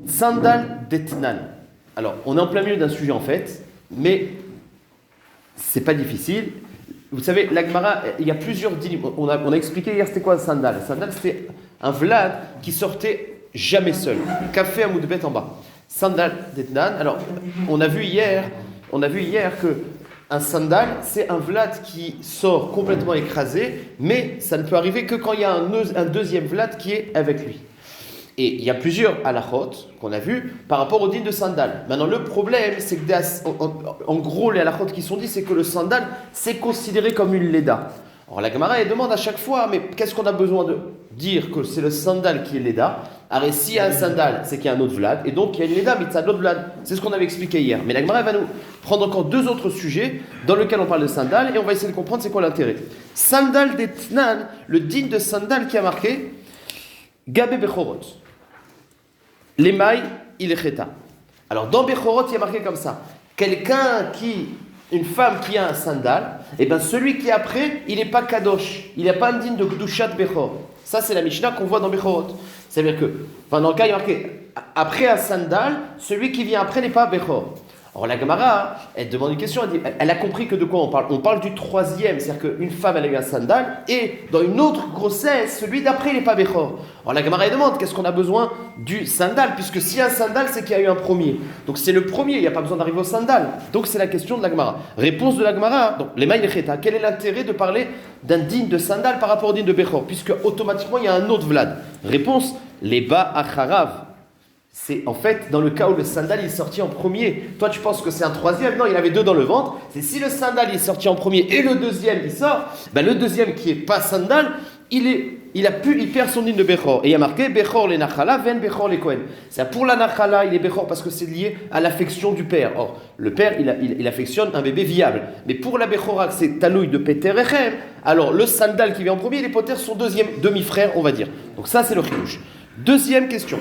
Sandal d'Etnan. Alors, on est en plein milieu d'un sujet en fait, mais c'est pas difficile. Vous savez, la Gemara, il y a plusieurs dîmes. On a expliqué hier c'était quoi un sandal. Un sandal, c'était un vlad qui sortait jamais seul. Café à moudbet en bas. Sandal d'Etnan. Alors, on a vu hier que un sandal, c'est un vlad qui sort complètement écrasé, mais ça ne peut arriver que quand il y a un deuxième vlad qui est avec lui. Et il y a plusieurs halachot qu'on a vus par rapport au din de sandal. Maintenant, le problème, c'est que en gros, les halachot qui sont dit, c'est que le sandal, c'est considéré comme une leda. Alors la Gemara, elle demande à chaque fois, mais qu'est-ce qu'on a besoin de dire que c'est le sandal qui est leda? Alors, s'il y a un sandal, c'est qu'il y a un autre vlad, et donc il y a une leda, mais il y a un autre vlad. C'est ce qu'on avait expliqué hier. Mais la Gemara, elle va nous prendre encore deux autres sujets dans lesquels on parle de sandal, et on va essayer de comprendre c'est quoi l'intérêt. Sandal d'Etnan, le din de sandal qui a marqué Gabé Bechorot. L'email, il est cheta. Alors, dans Bechorot, il y a marqué comme ça. Une femme qui a un sandal, et bien celui qui est après, il n'est pas kadosh. Il n'a pas un digne de Gdushat Bechor. Ça, c'est la Mishnah qu'on voit dans Bechorot. C'est-à-dire que, dans le cas, il y a marqué, après un sandal, celui qui vient après n'est pas Bechor. Alors la Gemara, elle demande une question, elle a compris que de quoi on parle. On parle du troisième, c'est-à-dire qu'une femme elle a eu un sandal, et dans une autre grossesse, celui d'après il n'est pas Bechor. Alors la Gemara elle demande, qu'est-ce qu'on a besoin du sandal? Puisque s'il y a un sandal, c'est qu'il y a eu un premier. Donc c'est le premier, il n'y a pas besoin d'arriver au sandal. Donc c'est la question de la Gemara. Réponse de la Gemara, donc les maïs cheta. Quel est l'intérêt de parler d'un digne de sandal par rapport au digne de Bechor? Puisque automatiquement il y a un autre vlad. Réponse, les ba acharav. C'est en fait dans le cas où le sandal il est sorti en premier. Toi tu penses que c'est un troisième, non, il avait deux dans le ventre. C'est si le sandal il est sorti en premier et le deuxième il sort, ben le deuxième qui est pas sandal, il perd son digne de Bechor. Et il y a marqué Bechor les nachala, ven Bechor les kohen. C'est pour la nachala il est Bechor parce que c'est lié à l'affection du père. Or le père il affectionne un bébé viable. Mais pour la Bechora c'est tanouille de Peter Echem. Alors le sandal qui vient en premier, les poters son deuxième demi-frère on va dire. Donc ça c'est le chidouche. Deuxième question.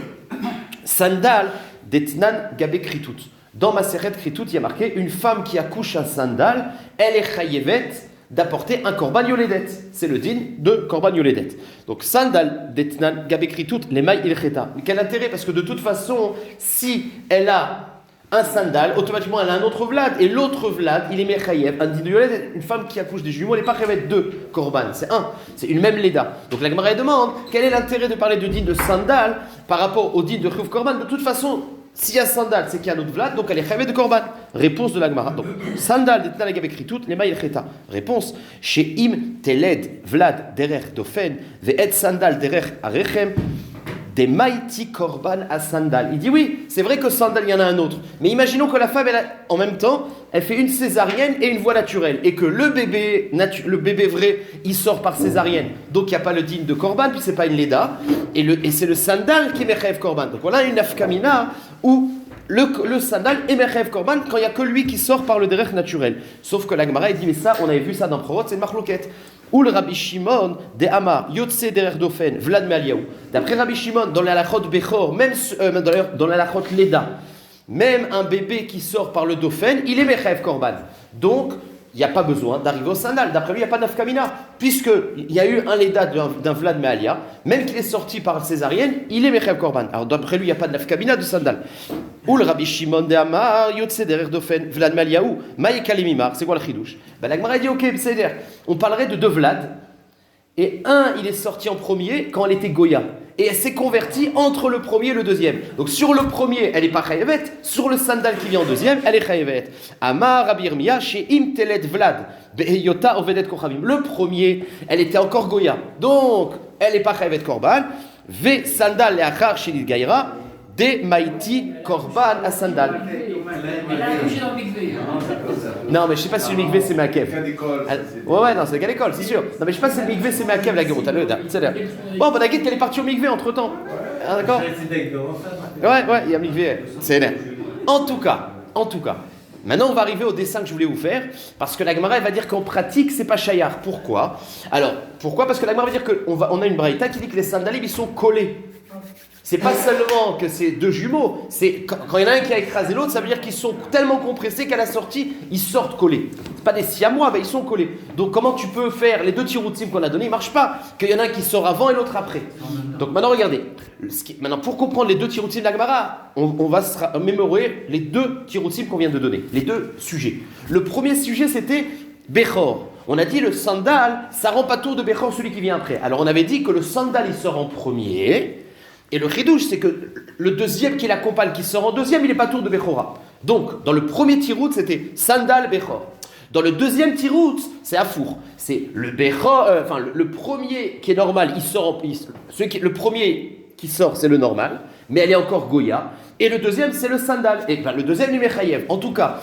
Sandal d'Etnan Gabé Kritut. Dans Maseret Kritut, il y a marqué une femme qui accouche un sandal, elle est chayevet d'apporter un korban yoledet. C'est le din de korban yoledet. Donc Sandal d'Etnan Gabé Kritut, les mailles il cheta. Mais quel intérêt? Parce que de toute façon, si elle a un sandal, automatiquement elle a un autre vlad, et l'autre vlad, il est mechayev. Un din de yoledet, une femme qui accouche des jumeaux, elle n'est pas chayevet deux korban, c'est une même leda. Donc la Gemara demande, quel est l'intérêt de parler de din de sandal par rapport au din de chouv korban? De toute façon, s'il y a sandal, c'est qu'il y a un autre vlad, donc elle est chayevet de korban. Réponse de la Gemara. Donc sandal d'Etnan Gabé Kritut, les mailles cheta. Réponse, chez im teled vlad derer dofen, ve'et sandal derer arechem, des maïti korban à sandal. Il dit oui, c'est vrai que sandal, il y en a un autre. Mais imaginons que la femme, en même temps, elle fait une césarienne et une voie naturelle. Et que le bébé vrai, il sort par césarienne. Donc il n'y a pas le digne de korban, puis c'est pas une leda. Et c'est le sandal qui est mechev korban. Donc voilà une afkamina où le sandal est mechev korban quand il n'y a que lui qui sort par le derech naturel. Sauf que la Gemara, il dit, mais ça, on avait vu ça dans Prorot, c'est une marloquette. Ou le Rabbi Shimon de Amar, Yotse derer dofen, Vlad Mealiaou. D'après Rabbi Shimon, dans la halachot Bechor, même dans la halachot Leda, même un bébé qui sort par le dofen, il est mechev korban. Donc, il n'y a pas besoin d'arriver au sandal. D'après lui, il n'y a pas d'afkamina. Puisqu'il y a eu un Leda d'un Vlad Mealia, même qu'il est sorti par césarienne, il est mechev korban. Alors, d'après lui, il n'y a pas d'afkamina de sandal. Ou le Rabbi Shimon de Amar, Yotse derer dofen, Vlad Mealiaou, Maïkalimimar. C'est quoi le chidouche? La Gemara dit ok, c'est-à-dire, on parlerait de deux Vlad, et un il est sorti en premier quand elle était Goya, et elle s'est convertie entre le premier et le deuxième. Donc sur le premier, elle n'est pas chayevet, sur le sandal qui vient en deuxième, elle est chayevet. Amar Rabbi Yirmiyah, chez Im Teled Vlad, Be'eyota Ovedet Kochavim. Le premier, elle était encore Goya, donc elle n'est pas chayevet korban. Ve sandal le'achar shenit gaïra, de maïti korban à sandal. Non, mais je sais pas si le mikvé c'est Meakev. Ouais, non, c'est quelle école, c'est sûr. Non, mais je sais pas si le mikvé c'est Meakev, la gueule. Bon, bah, la gueule, elle est partie au mikvé entre temps. Ah, d'accord? Ouais, il y a mikvé. C'est énervé. En tout cas. Maintenant, on va arriver au dessin que je voulais vous faire, parce que la Gemara elle va dire qu'en pratique, c'est pas chayar. Pourquoi? Alors, pourquoi? Parce que la Gemara va dire qu'on a une braïta qui dit que les sandalim ils sont collés. c'est pas seulement que c'est deux jumeaux, c'est quand il y en a un qui a écrasé l'autre, ça veut dire qu'ils sont tellement compressés qu'à la sortie, ils sortent collés. C'est pas des siamois, mais ils sont collés. Donc comment tu peux faire les deux tiroutim qu'on a donnés, ils marchent pas. Qu'il y en a un qui sort avant et l'autre après. Donc maintenant regardez. Maintenant pour comprendre les deux tiroutim de la Gemara, on va se mémorer les deux tiroutim qu'on vient de donner, les deux sujets. Le premier sujet c'était Bechor. On a dit le sandal, ça rend pas tour de Bechor celui qui vient après. Alors on avait dit que le sandal il sort en premier. Et le chidouche, c'est que le deuxième qui l'accompagne, qui sort en deuxième, il n'est pas tour de Bechora. Donc, dans le premier tirout, c'était Sandal Bechor. Dans le deuxième tirout, c'est Afour. C'est le Bechor, le premier qui est normal, il sort en le premier qui sort, c'est le normal, mais elle est encore Goya. Et le deuxième, c'est le Sandal. Et le deuxième, du Mechayev. En tout cas,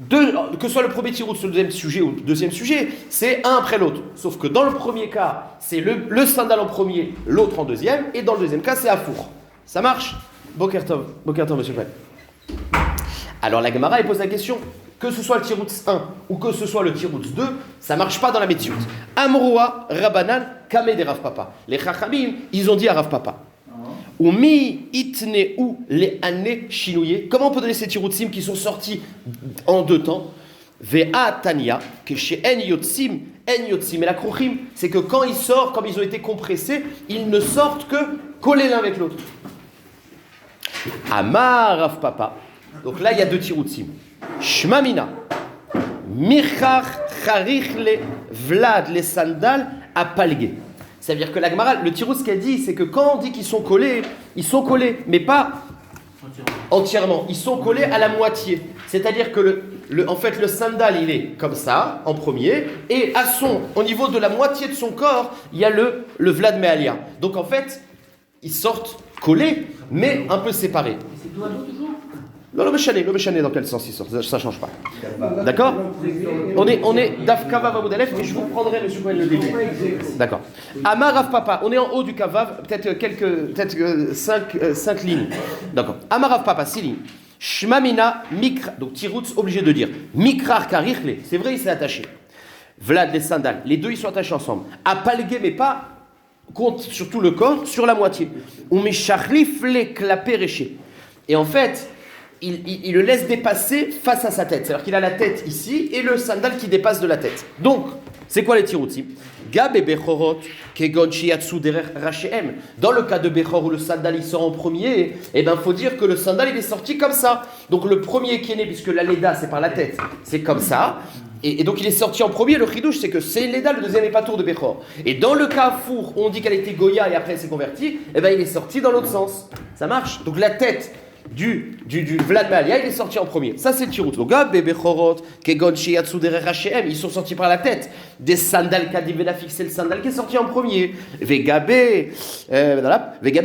que ce soit le premier tirout sur le deuxième sujet ou le deuxième sujet, c'est un après l'autre. Sauf que dans le premier cas, c'est le sandal en premier, l'autre en deuxième, et dans le deuxième cas, c'est Afour. Ça marche? Boker Tov, monsieur Pell. Alors la Gemara, elle pose la question, que ce soit le tirout 1 ou que ce soit le tirout 2, ça marche pas dans la Metziut. Amroa, Rabanan, Kameh de Rav Papa. Les Chachamim, ils ont dit à Rav Papa. Ou mi itne ou les années chinouillées. Comment on peut donner ces tiroutsim qui sont sortis en deux temps? Ve'a tania que chez en yotzim. Et la krochim, c'est que quand ils sortent, comme ils ont été compressés, ils ne sortent que collés l'un avec l'autre. Amar Rav Papa. Donc là, il y a deux tiroutsim. Shmamina. Michar charich le vlad le sandal à palgué. C'est-à-dire que la Gemara, le Tirous, ce qu'elle dit, c'est que quand on dit qu'ils sont collés, mais pas entièrement. Ils sont collés à la moitié. C'est-à-dire que en fait, le sandal, il est comme ça, en premier, et au niveau de la moitié de son corps, il y a le Vlad Me'alia. Donc en fait, ils sortent collés, mais un peu séparés. Et c'est dos à dos toujours? Non, le méchané, dans quel sens il sort? Ça ne change pas. D'accord? On est Daf Kavav Amoudalef et je vous prendrai le Cohen le début. D'accord. Amar Rav Papa, on est en haut du Kavav, peut-être 5 lignes. D'accord. Amar Rav Papa, 6 lignes. Shmamina Mikra, donc Tiroutz obligé de dire Mikrar Karichle, c'est vrai, il s'est attaché. Vlad, les sandales, les deux ils sont attachés ensemble. Apalgué, mais pas contre sur tout le corps, sur la moitié. Ou Meshachlif les clapéréché. Et en fait, il le laisse dépasser face à sa tête. C'est-à-dire qu'il a la tête ici et le sandal qui dépasse de la tête. Donc, c'est quoi les tiroutim? Gab et Bechorot, Kegon Shiatsu Derer Rachem. Dans le cas de Bechor où le sandal il sort en premier, il faut dire que le sandal il est sorti comme ça. Donc le premier qui est né, puisque la Leda c'est par la tête, c'est comme ça. Et donc il est sorti en premier. Le chidouche c'est que c'est Leda, le deuxième n'est pas tour de Bechor. Et dans le cas Four, on dit qu'elle était Goya et après elle s'est convertie, il est sorti dans l'autre sens. Ça marche. Donc la tête du Vlad Me'alia, il est sorti en premier. Ça, c'est le tirout. Donc, Bechorot, Kegon Shiatsu Derer Rachem, ils sont sortis par la tête. Des sandales Kadim Venafik, c'est le sandal qui est sorti en premier. Vegabe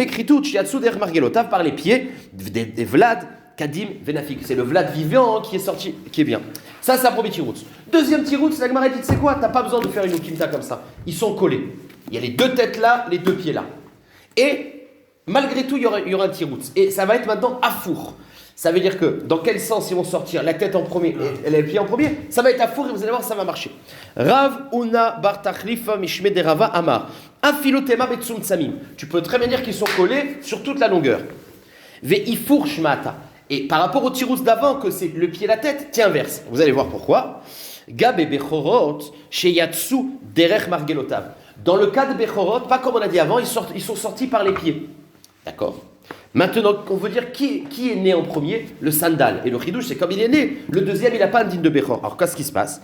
Kritout, Shiatsu Derer Margelotav, par les pieds, des Vlad Kadim Venafik. C'est le Vlad vivant qui est sorti, qui est bien. Ça, c'est un premier tirout. Deuxième tirout, la Gemara dit, c'est quoi? T'as pas besoin de faire une ukimta comme ça. Ils sont collés. Il y a les deux têtes là, les deux pieds là. Et malgré tout, il y aura un tirout. Et ça va être maintenant Afour. Ça veut dire que dans quel sens ils vont sortir? La tête en premier et les pieds en premier. Ça va être Afour et vous allez voir, ça va marcher. Rav Una Bartachlifa Mishme de Rava Amar. Afilotema Betsum Tsamim. Tu peux très bien dire qu'ils sont collés sur toute la longueur. Ve Ifour Shmata. Et par rapport au tirout d'avant, que c'est le pied et la tête, tiens inverse. Vous allez voir pourquoi. Gab et Bechorot Sheyatsu Derech Margelotav. Dans le cas de Bechorot, pas comme on a dit avant, ils sont sortis par les pieds. D'accord. Maintenant, on veut dire qui est né en premier? Le sandal. Et le chidouche, c'est comme il est né. Le deuxième, il n'a pas un digne de Bechor. Alors, qu'est-ce qui se passe?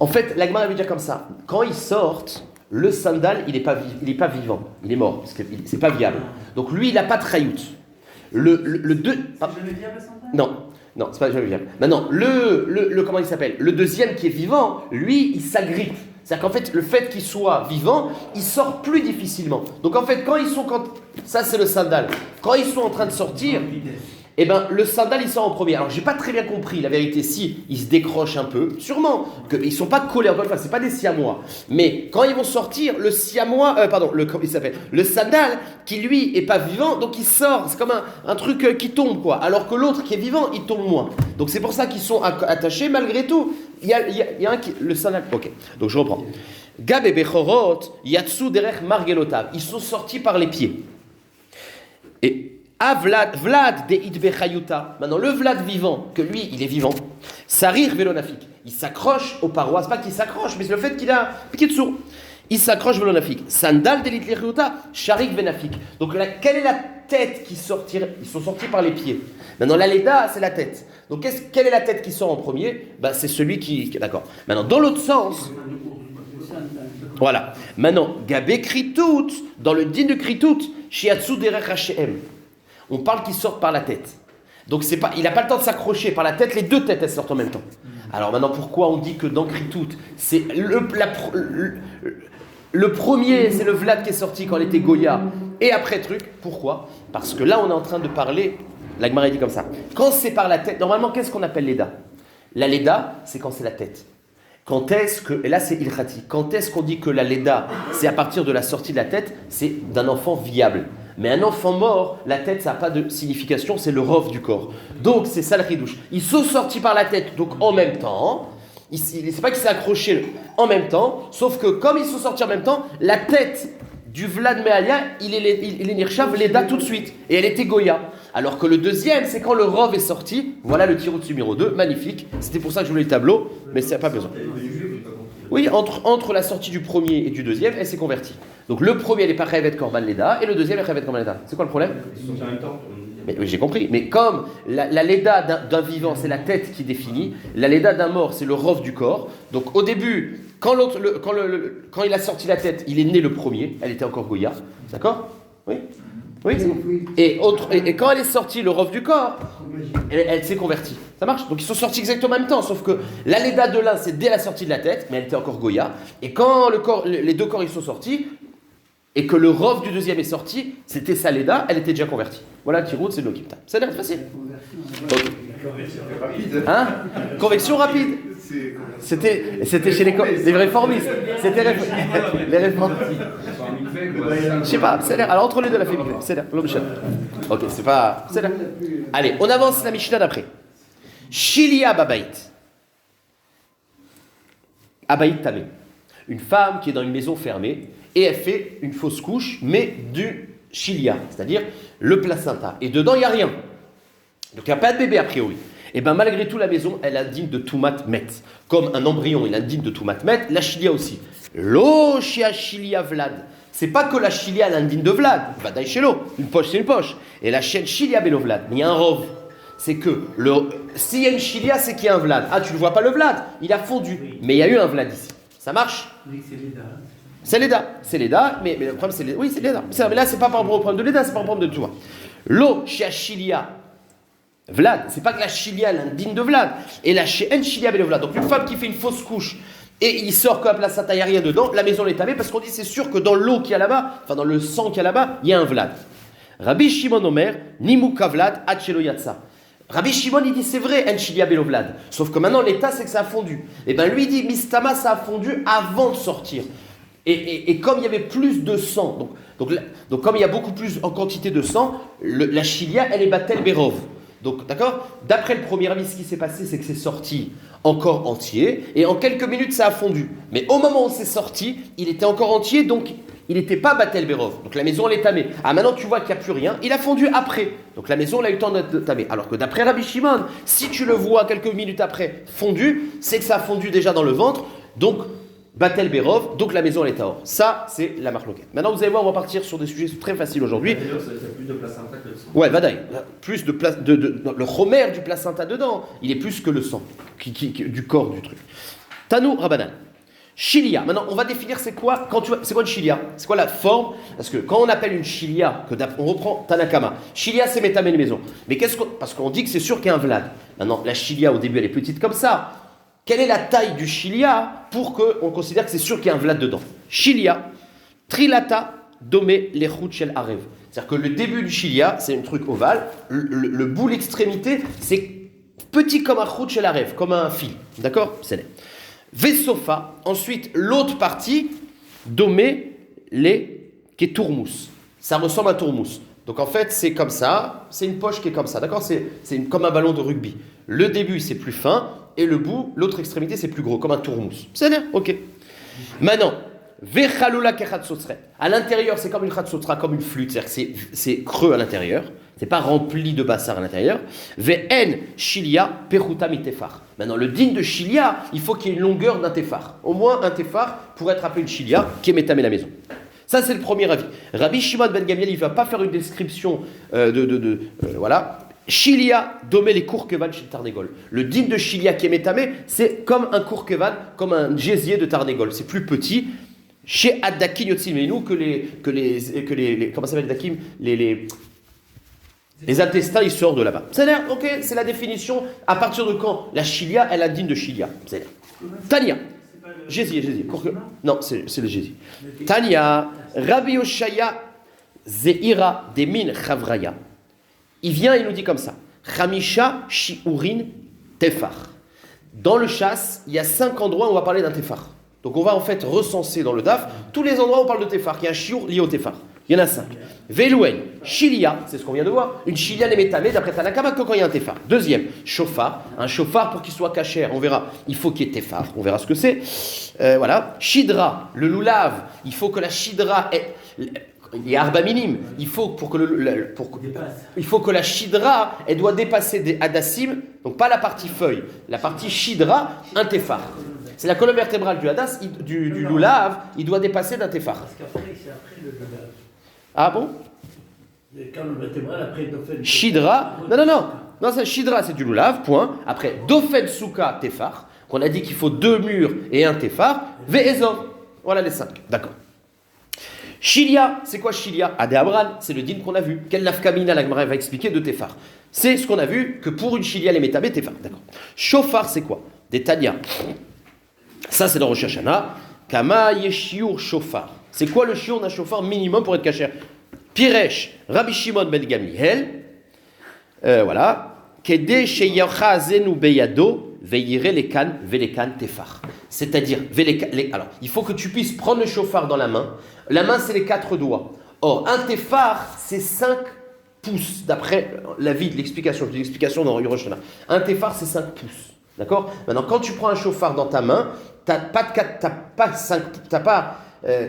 En fait, la Gemara veut dire comme ça. Quand ils sortent, le sandal, il n'est pas vivant. Il est mort, parce que c'est pas viable. Donc, lui, il n'a pas de chayout. Le deux... C'est jamais viable le sandal? Non, c'est pas jamais viable. Maintenant, comment il s'appelle? Le deuxième qui est vivant, lui, il s'agrippe. C'est-à-dire qu'en fait, le fait qu'il soit vivant, il sort plus difficilement. Donc en fait, ça c'est le sandal. Quand ils sont en train de sortir, le sandal il sort en premier. Alors j'ai pas très bien compris la vérité, si ils se décrochent un peu, sûrement qu'ils sont pas collés. Encore une fois, c'est pas des siamois. Mais quand ils vont sortir, le sandal qui lui est pas vivant, donc il sort. C'est comme un truc qui tombe quoi. Alors que l'autre qui est vivant, il tombe moins. Donc c'est pour ça qu'ils sont attachés malgré tout. Il y a un qui... Le sandal... Ok, donc je reprends. Gab et Bechorot, Yatsu Derech Margelotav. Ils sont sortis par les pieds. Et Vlad de Idbechayuta. Maintenant, le Vlad vivant, que lui, il est vivant, Sarir Velonafik. Il s'accroche aux parois. C'est pas qu'il s'accroche, mais c'est le fait qu'il a piqué dessous. Il s'accroche Velonafik. Sandal de l'Idbechayuta, Sharik Venafik. Donc, quelle est la tête qui sortira? Ils sont sortis par les pieds. Maintenant, la Leda, c'est la tête. Donc, quelle est la tête qui sort en premier? C'est celui qui. D'accord. Maintenant, dans l'autre sens. Voilà. Maintenant, Gabé Kritout, dans le din de Kritout, Shiatsu Derech Hashem. On parle qu'ils sortent par la tête. Donc il n'a pas le temps de s'accrocher par la tête, les deux têtes elles sortent en même temps. Alors maintenant pourquoi on dit que dans Kritout, c'est le premier, c'est le Vlad qui est sorti quand il était Goya, et après truc, pourquoi? Parce que là on est en train de parler, la Gemara dit comme ça, quand c'est par la tête, normalement qu'est-ce qu'on appelle l'Eda? La Leda, c'est quand c'est la tête. Quand est-ce que, et là c'est Ilkhati, quand est-ce qu'on dit que la Leda, c'est à partir de la sortie de la tête, c'est d'un enfant viable. Mais un enfant mort, la tête, ça n'a pas de signification, c'est le rov du corps. Donc, c'est ça le ridouche. Ils sont sortis par la tête, donc en même temps. C'est pas qu'il s'est accroché en même temps, sauf que comme ils sont sortis en même temps, la tête du Vlad Mealia, il est Nirchav Leda tout de suite. Et elle était Goya. Alors que le deuxième, c'est quand le rov est sorti. Voilà le tirou numéro 2, magnifique. C'était pour ça que je voulais le tableau, mais ça n'a pas besoin. Oui, entre la sortie du premier et du deuxième, elle s'est convertie. Donc le premier, elle n'est pas Revet Korban Leda, et le deuxième est Revet Korban Leda. C'est quoi le problème? Ils sont en même temps. Mais, oui, j'ai compris. Mais comme la Leda d'un vivant, c'est la tête qui définit, la Leda d'un mort, c'est le rov du corps. Donc au début, quand il a sorti la tête, il est né le premier, elle était encore Goya. D'accord? Oui. Oui, c'est bon. Et quand elle est sortie, le rov du corps, elle s'est convertie. Ça marche? Donc ils sont sortis exactement en même temps, sauf que la Leda de l'un, c'est dès la sortie de la tête, mais elle était encore Goya. Et quand les deux corps ils sont sortis, et que le rov du deuxième est sorti, c'était sa Leda, elle était déjà convertie. Voilà, Tirout, c'est de l'Okipta. Ça a l'air facile. Conversion rapide. Hein? Convection rapide. C'était chez les réformistes. C'était les réformistes. Je sais pas, c'est l'air. Alors entre les deux, la fait mikveh. C'est l'air. Ok, c'est pas. C'est l'air. Allez, on avance la Mishnah d'après. Shilia Babait. Abaït Tamé. Une femme qui est dans une maison fermée et elle fait une fausse couche, mais du Shilia, c'est-à-dire le placenta. Et dedans, il n'y a rien. Donc il n'y a pas de bébé a priori. Et bien malgré tout, la maison, elle a le digne de Toumat Met. Comme un embryon, il a le digne de Toumat Met, la Shilia aussi. Lo Shia Shilia Vlad. C'est pas que la Shilia, elle a un digne de Vlad. Vadaï Shelo. Une poche, c'est une poche. Et la chaîne Shilia Belo Vlad. Mais il y a un rov. C'est que s'il y a une Shilia, c'est qu'il y a un Vlad. Ah, tu ne vois pas le Vlad. Il a fondu. Mais il y a eu un Vlad ici. Ça marche? C'est l'Eda, mais le problème c'est l'Eda. Oui, c'est l'Eda. Mais là, c'est pas par rapport au problème de l'Eda, c'est par rapport au problème de tout. Lo Shia Shilia Vlad, c'est pas que la Shilia, elle est digne de Vlad. Et la Shilia Belo Vlad. Donc une femme qui fait une fausse couche et il sort comme la placenta, il n'y a rien dedans, la maison est tamée parce qu'on dit c'est sûr que dans l'eau qu'il y a là-bas, enfin dans le sang qu'il y a là-bas, il y a un Vlad. Rabbi Shimon Omer, Nimuka Vlad, Achelo Yatsa. Rabbi Shimon, il dit c'est vrai, En Shilia Belo Vlad. Sauf que maintenant l'état c'est que ça a fondu. Et bien lui il dit Mistama, ça a fondu avant de sortir. Et comme il y avait plus de sang, donc comme il y a beaucoup plus en quantité de sang, la Shilia elle est Batel Berov. Donc, d'accord? D'après le premier avis, ce qui s'est passé, c'est que c'est sorti encore entier, et en quelques minutes, ça a fondu. Mais au moment où c'est sorti, il était encore entier, donc il n'était pas Batel Berov. Donc la maison, elle est tamée. Ah, maintenant, tu vois qu'il n'y a plus rien. Il a fondu après. Donc la maison, elle a eu le temps d'être tamée. Alors que d'après Rabbi Shimon, si tu le vois quelques minutes après fondu, c'est que ça a fondu déjà dans le ventre. Donc, Batel Berov, donc la maison elle est tahor. Ça, c'est la marque locale. Maintenant, vous allez voir, on va partir sur des sujets très faciles aujourd'hui. D'ailleurs, ça a plus de placenta que le sang. Ouais, Vadaï. Plus de place, le chomer du placenta dedans, il est plus que le sang, du corps du truc. Tanou Rabanan. Chilia. Maintenant, on va définir c'est quoi une chilia? C'est quoi la forme? Parce que quand on appelle une chilia, on reprend Tanakama. Chilia, c'est métamé les maisons. Mais parce qu'on dit que c'est sûr qu'il y a un Vlad. Maintenant, la chilia, au début, elle est petite comme ça. Quelle est la taille du chilia pour qu'on considère que c'est sûr qu'il y a un Vlad dedans? Chilia, trilata, domé, lechut shel arev. C'est-à-dire que le début du chilia, c'est un truc ovale. Le bout, l'extrémité, c'est petit comme un chut shel arev, comme un fil. D'accord? C'est Vesofa. Ensuite, l'autre partie, domé, les tourmous. Ça ressemble à tourmous. Donc en fait, c'est comme ça. C'est une poche qui est comme ça. D'accord? C'est comme un ballon de rugby. Le début, c'est plus fin. Et le bout, l'autre extrémité, c'est plus gros, comme un tourmousse. C'est bien, ok. Maintenant, Vechalula kechatzotzret. À l'intérieur, c'est comme une chatzotra, comme une flûte, c'est-à-dire que c'est creux à l'intérieur. C'est pas rempli de bassar à l'intérieur. Ve'en shilia pechuta mitefar. Maintenant, le din de shilia, il faut qu'il y ait une longueur d'un tefar. Au moins un tefar pour être appelé une shilia qui est métamé la maison. Ça, c'est le premier avis. Rabbi Shimon ben Gamliel, il ne va pas faire une description voilà. Shilia, domé les courkevan chez le Tarnégol. Le din de Shilia qui est métamé, c'est comme un courkevan, comme un gésier de Tarnégol. C'est plus petit. Chez Addakim Yotzimenu que les comment ça s'appelle Addakim les intestins, ils sortent de là-bas. C'est-à-dire, ok, c'est la définition. À partir de quand la Shilia, elle a le din de Shilia. C'est-à-dire, Tania. Gésier. Non, c'est le gésier. Tania, Rabbi Oshaya, Zeira, Demin, Chavraya. Il vient et il nous dit comme ça. Chamisha, Shiurin, Tefar. Dans le chasse, il y a 5 endroits où on va parler d'un Tefar. Donc on va en fait recenser dans le DAF tous les endroits où on parle de Tefar. Il y a un Shiur lié au Tefar. Il y en a 5. Velouen, Shilia, c'est ce qu'on vient de voir. Une Shilia Nemetame, d'après Tanakama, que quand il y a un Tefar. Deuxième, Shofar. Un Shofar pour qu'il soit cachère, on verra. Il faut qu'il y ait Tefar, on verra ce que c'est. Voilà. Shidra, le loulav. Il faut que la Shidra ait. Il y a Arba Minim. Il faut que la Shidra, elle doit dépasser des Hadassim, donc pas la partie feuille, la partie Shidra, un Tefar. C'est la colonne vertébrale du Hadas, du loulav, il doit dépasser d'un Tefar. Parce qu'après, c'est après le loulav. Ah bon? Quand le vertébral, après Dofen. Shidra, non, c'est Shidra, c'est du loulav, point. Après, Dofen Souka, Tefar, qu'on a dit qu'il faut 2 murs et un Tefar, Ve'ezov. Voilà les 5, d'accord. Shilia, c'est quoi Shilia? Adé Abran, c'est le din qu'on a vu. Quel nafkamina la Gemara va expliquer de Tefar? C'est ce qu'on a vu que pour une Shilia, les métabés, Tefar, d'accord. Shofar, c'est quoi? Des Tanya. Ça, c'est dans Rosh Hashanah. Kama yeshiur shofar. C'est quoi le shiur d'un shofar minimum pour être kasher? Piresh, Rabbi Shimon ben Gamliel. Voilà. Kede sheyachazenu beyado veyire lekan velekan tefar. C'est-à-dire, alors, il faut que tu puisses prendre le shofar dans la main. La main, c'est les 4 doigts. Or, un tefar, c'est 5 pouces, d'après l'avis de l'explication. Je dis l'explication dans Rosh Hashanah. Un tefar, c'est 5 pouces. D'accord? Maintenant, quand tu prends un shofar dans ta main,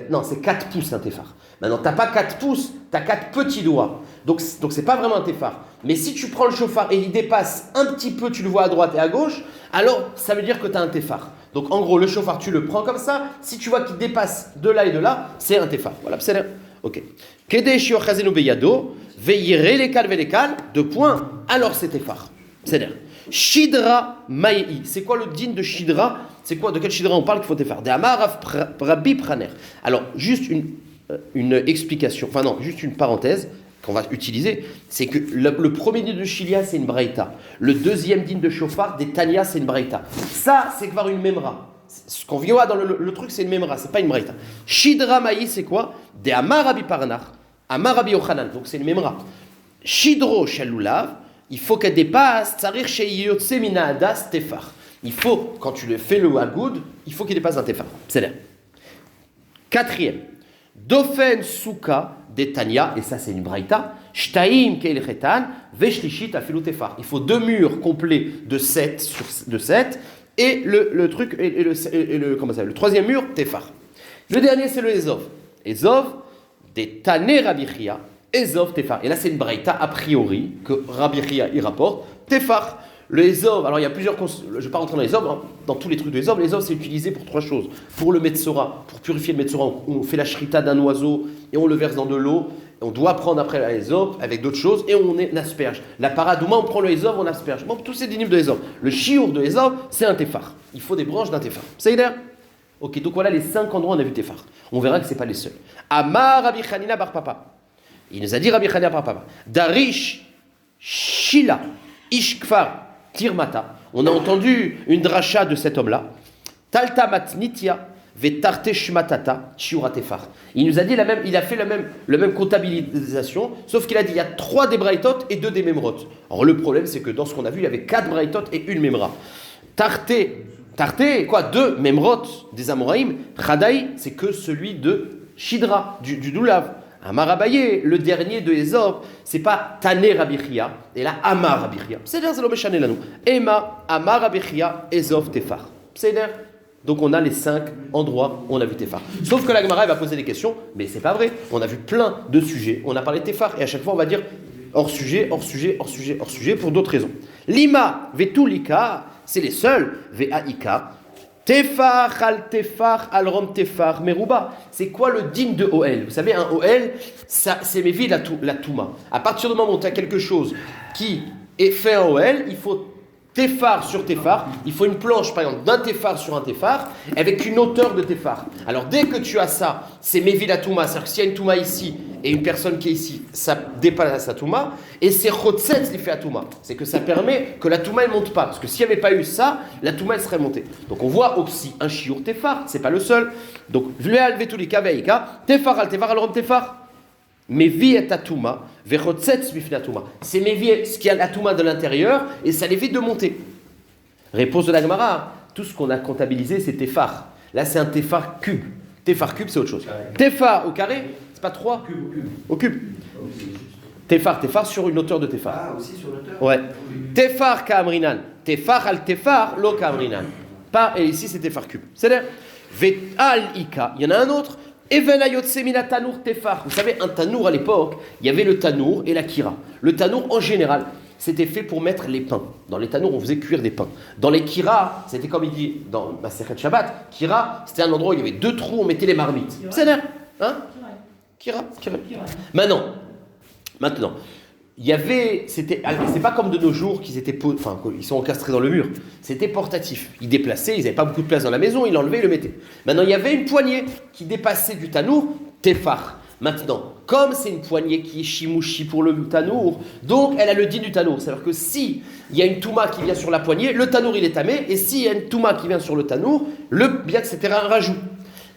non, c'est 4 pouces un tefar. Maintenant, tu n'as pas 4 pouces, tu as 4 petits doigts. Donc ce n'est pas vraiment un tefar. Mais si tu prends le shofar et il dépasse un petit peu, tu le vois à droite et à gauche, alors ça veut dire que tu as un tefar. Donc en gros, le shofar, tu le prends comme ça. Si tu vois qu'il dépasse de là et de là, c'est un tefar. Voilà, c'est là. Ok. Kede shio chazenu beyado, veire lekal velekal, 2 points, alors c'est tefar. C'est-à-dire, Shidra Maïi. C'est quoi le din de Shidra? C'est quoi? De quel Shidra on parle qu'il faut faire? De Amar Rabbi Praner. Alors, juste une explication, enfin non, juste une parenthèse qu'on va utiliser, c'est que le premier din de Shilia, c'est une braïta. Le deuxième din de Shofar, des Tanya, c'est une braïta. Ça, c'est voir une memra. Ce qu'on vient voir dans le truc, c'est une memra, c'est pas une braïta. Shidra Maïi, c'est quoi? De Amar Rabbi Parnar, Amar Rabbi Yochanan, donc c'est une memra. Shidro Shalulav, il faut qu'elle dépasse Tsarir Sheyotse Mina Hadas Tefar. Il faut, quand tu le fais le Hagoud, il faut qu'il dépasse un Tefar. C'est là. 4e. Dofen Souka des Tanya, et ça c'est une braïta. Shtaim Keil Chetan, Veshlishit Afilu Tefar. Il faut 2 murs complets de 7 de 7, et le truc, comment ça, le 3e mur, Tefar. Le dernier c'est le Ezov. Ezov des Tané Rabbi Chia. Ezov Tefar. Et là, c'est une braïta a priori que Rabbi Chia y rapporte. Tefar. Le Ezov, alors il y a plusieurs. Je ne vais pas rentrer dans les Ezov, hein. Dans tous les trucs de Ezov, les Ezov c'est utilisé pour 3 choses. Pour le Metzora, pour purifier le Metzora, on fait la shrita d'un oiseau et on le verse dans de l'eau. On doit prendre après la Ezov avec d'autres choses et on asperge. La paradouma, on prend le Ezov, on asperge. Bon, tous ces dynimes de Ezov. Le chiour de Ezov, c'est un Tefar. Il faut des branches d'un Tefar. Ça y est? Ok, donc voilà les 5 endroits où on a vu Tefar. On verra que ce n'est pas les seuls. Amar Rabbi Chanina bar Papa. Il nous a dit Rabbi Chanina bar Papa. Darish Shila Ishkfar Tirmata. On a entendu une dracha de cet homme-là. Talta matnitia vetarte shmatata shiura tefar. Il nous a dit il a fait le même comptabilisation, sauf qu'il a dit il y a 3 des braïtot et 2 des memrot. Alors le problème c'est que dans ce qu'on a vu, il y avait 4 braïtot et 1 memra. Tarte, quoi, 2 memrot des Amoraïm. Chadaï, c'est que celui de Shidra, du Doulav. Amar Abaye, le dernier de Ezov, c'est pas Tané Rabbi Chia, et là Amar Rabbi Chia. C'est-à-dire, c'est l'homme là nous. Ema, Amar Rabbi Chia, Ezov Tefar. C'est-à-dire, Donc on a les 5 endroits où on a vu Tefar. Sauf que la Gemara va poser des questions, mais c'est pas vrai. On a vu plein de sujets, on a parlé de Tefar, et à chaque fois on va dire hors sujet, hors sujet, hors sujet, hors sujet, pour d'autres raisons. Lima, Vetulika, c'est les seuls, Ve'aika, Tefar, al rom Tefar, Meruba. C'est quoi le digne de OL? Vous savez, un OL, ça, c'est mévi la Touma. À partir du moment où tu as quelque chose qui est fait en OL, il faut Tefar sur Tefar, il faut une planche par exemple d'un Tefar sur un Tefar avec une hauteur de Tefar. Alors dès que tu as ça, c'est Mévi la Touma, c'est-à-dire que s'il y a une Touma ici et une personne qui est ici, ça dépasse la Touma, et c'est Chotset qui fait la Touma. C'est que ça permet que la Touma ne monte pas, parce que s'il n'y avait pas eu ça, la Touma elle serait montée. Donc on voit aussi un Shiur Tefar, c'est pas le seul. Donc Vleal Vetulika Veika, Tefar al Tefar al Rom Tefar. Mevi et Touma, Vechotzetz bifna Touma. C'est Mevi ce qui a la Touma de l'intérieur et ça l'évite de monter. Réponse de la Gemara, tout ce qu'on a comptabilisé c'est Tefar. Là c'est un Tefar cube. Tefar cube c'est autre chose. Tefar au carré, c'est pas 3 au cube. Tefar sur une hauteur de Tefar. Ah, aussi sur l'auteur. Ouais. Tefar Kamrinan. Tefar al Tefar lo Kamrinan. Pas, et ici c'est Tefar cube. C'est-à-dire, Vetal Ika. Il y en a un autre. Even ayotse mina tanour Tefar. Vous savez, un tanour à l'époque, il y avait le tanour et la kira. Le tanour en général, c'était fait pour mettre les pains. Dans les tanours, on faisait cuire des pains. Dans les kira, c'était comme il dit dans Masechet Shabbat, kira, c'était un endroit où il y avait 2 trous, on mettait les marmites. C'est là, hein? Kira. Maintenant, il y avait, c'est pas comme de nos jours qu'ils étaient, ils sont encastrés dans le mur. C'était portatif. Ils déplaçaient, ils n'avaient pas beaucoup de place dans la maison, ils l'enlevaient, ils le mettaient. Maintenant, il y avait une poignée qui dépassait du tanour, Tefar. Maintenant, comme c'est une poignée qui est chimouchi pour le tanour, donc elle a le dit du tanour. C'est-à-dire que si il y a une touma qui vient sur la poignée, le tanour il est tamé, et s'il y a une touma qui vient sur le tanour, bien que c'était un rajout.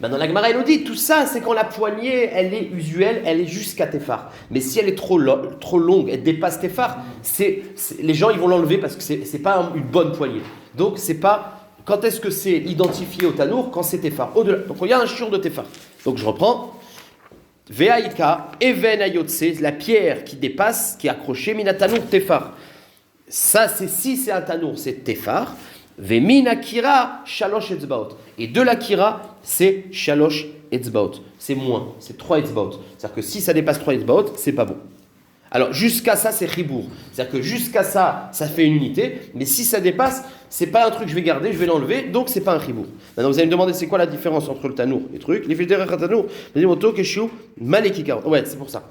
Maintenant, la Gemara, elle nous dit, tout ça, c'est quand la poignée, elle est usuelle, elle est jusqu'à Tefar. Mais si elle est trop longue, elle dépasse Tefar, les gens, ils vont l'enlever parce que c'est pas une bonne poignée. Donc, c'est pas, quand est-ce que c'est identifié au Tanour? Quand c'est Tefar. Au-delà. Donc, il y a un shiur de Tefar. Donc, je reprends. Ve'aika, even ayotse, la pierre qui dépasse, qui est accrochée, mina Tanour Tefar. Ça, si c'est un Tanour, c'est Tefar. Ve'mina kira, shalosh etzbaot. Et de la kira, c'est shalosh etzbaot. C'est moins, c'est 3 etzbaot. C'est-à-dire que si ça dépasse 3 etzbaot, c'est pas bon. Alors jusqu'à ça, c'est chibour. C'est-à-dire que jusqu'à ça, ça fait une unité. Mais si ça dépasse, c'est pas un truc que je vais garder, je vais l'enlever. Donc c'est pas un chibour. Maintenant vous allez me demander c'est quoi la différence entre le tanour et le truc. Les filtres tanour, les motos, keshiou, malekika. Ouais, c'est pour ça.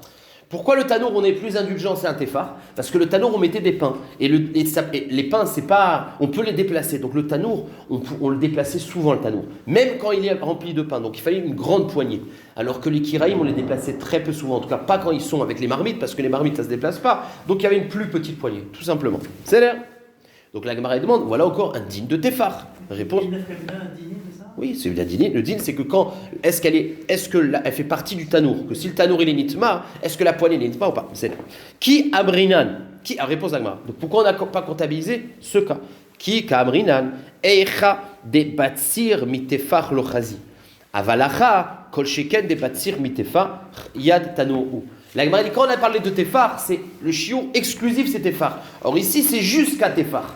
Pourquoi le tanour on est plus indulgent, c'est un tefar? Parce que le tanour on mettait des pains et les pains c'est pas, on peut les déplacer. Donc le tanour on le déplaçait souvent le tanour, même quand il est rempli de pain. Donc il fallait une grande poignée. Alors que les kiraïm on les déplaçait très peu souvent, en tout cas pas quand ils sont avec les marmites parce que les marmites ça se déplace pas. Donc il y avait une plus petite poignée, tout simplement. C'est l'air. Donc la Gemara demande, voilà encore un digne de tefar. Réponse. Oui, c'est la dîne. Le dîne, c'est que est-ce qu'elle fait partie du tanour? Que si le tanour il est nitma, est-ce que la poignée est nitma ou pas? C'est qui abrinan? Qui a réponse d'Agmara. Donc pourquoi on n'a pas comptabilisé ce cas? Qui abrinan? Eicha de batsir mitefar lochazi. Avalacha kol sheken de batsir mitefar yad tanour. La Gemara dit quand on a parlé de tefar, c'est le shiur exclusif, c'est tefar. Or ici, c'est jusqu'à tefar.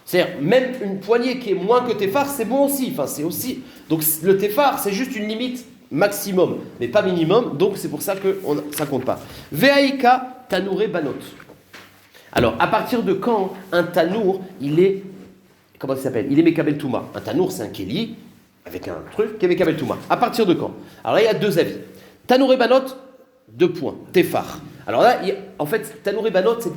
C'est-à-dire, même une poignée qui est moins que Tefar, c'est bon aussi. Enfin, c'est aussi. Donc, le Tefar, c'est juste une limite maximum, mais pas minimum. Donc, c'est pour ça que ça compte pas. Ve'aika tanoure banot. Alors, à partir de quand un tanour, il est. Comment ça s'appelle? Il est Mekabel Touma. Un tanour, c'est un keli, avec un truc qui est Mekabel Touma. À partir de quand? Alors là, il y a 2 avis. Tanoure banot, 2 points. Tefar. Alors là, en fait, tanouri banot, c'est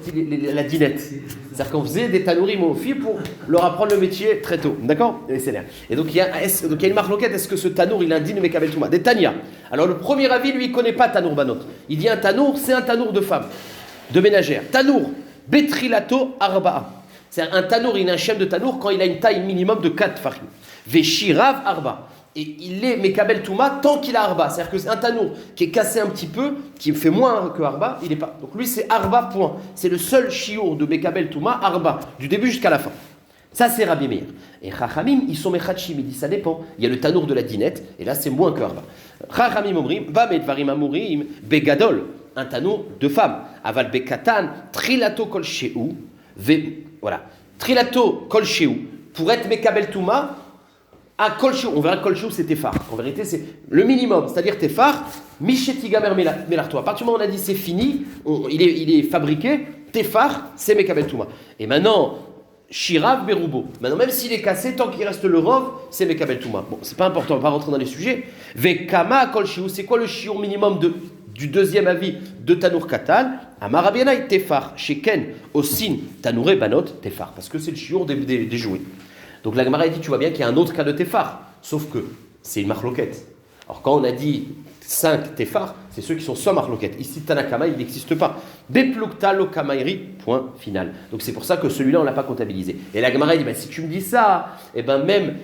la dinette. C'est-à-dire qu'on faisait des tanourim aux filles pour leur apprendre le métier très tôt. D'accord? Et donc, il y a une marque loquette. Est-ce que ce tanour, il indigne Mekabel Touma? Des Tania. Alors, le premier avis, lui, il ne connaît pas tanour banot. Il dit un tanour, c'est un tanour de femme, de ménagère. Tanour, betrilato arba'a. C'est un tanour, il a un shem de tanour quand il a une taille minimum de 4 farim. Veshirav arba. Et il est Mekabel Touma tant qu'il a Arba. C'est-à-dire que c'est un tanour qui est cassé un petit peu, qui fait moins que Arba, il n'est pas. Donc lui, c'est Arba, point. C'est le seul shiur de Mekabel Touma, Arba, du début jusqu'à la fin. Ça, c'est Rabbi Meir. Et Chachamim, ils sont Mechachim, il dit ça dépend. Il y a le tanour de la dinette, et là, c'est moins que Arba. Chachamim omrim, va medvarim amurim, begadol, un tanour de femme. Aval bekatan, trilato kol sheu, voilà. Trilato kol sheu, pour être Mekabel Touma, Ah, Kolchou, on verra que Kolchou c'est Tefar. En vérité, c'est le minimum, c'est-à-dire Tefar, Mishetigamer Melartoa. À partir du moment où on a dit c'est fini, il est fabriqué, Tefar, c'est Mekabel Touma. Et maintenant, Shirav Berubo. Maintenant, même s'il est cassé, tant qu'il reste le Rov, c'est Mekabel Touma. Bon, c'est pas important, on va pas rentrer dans les sujets. Vekama Kolchou, c'est quoi le shiur minimum du deuxième avis de Tanour Katan? Amarabianaï Tefar, Sheken, Osin, Tanouré Banot, Tefar. Parce que c'est le shiur des jouets. Donc la Gemara dit, tu vois bien qu'il y a un autre cas de Tefar, sauf que c'est une marloquette. Alors quand on a dit 5 Tefar, c'est ceux qui sont sans marloquette. Ici, Tanakama, il n'existe pas. Beplukta lo kamairi, point final. Donc c'est pour ça que celui-là, on ne l'a pas comptabilisé. Et la Gemara dit, si tu me dis ça, et ben même,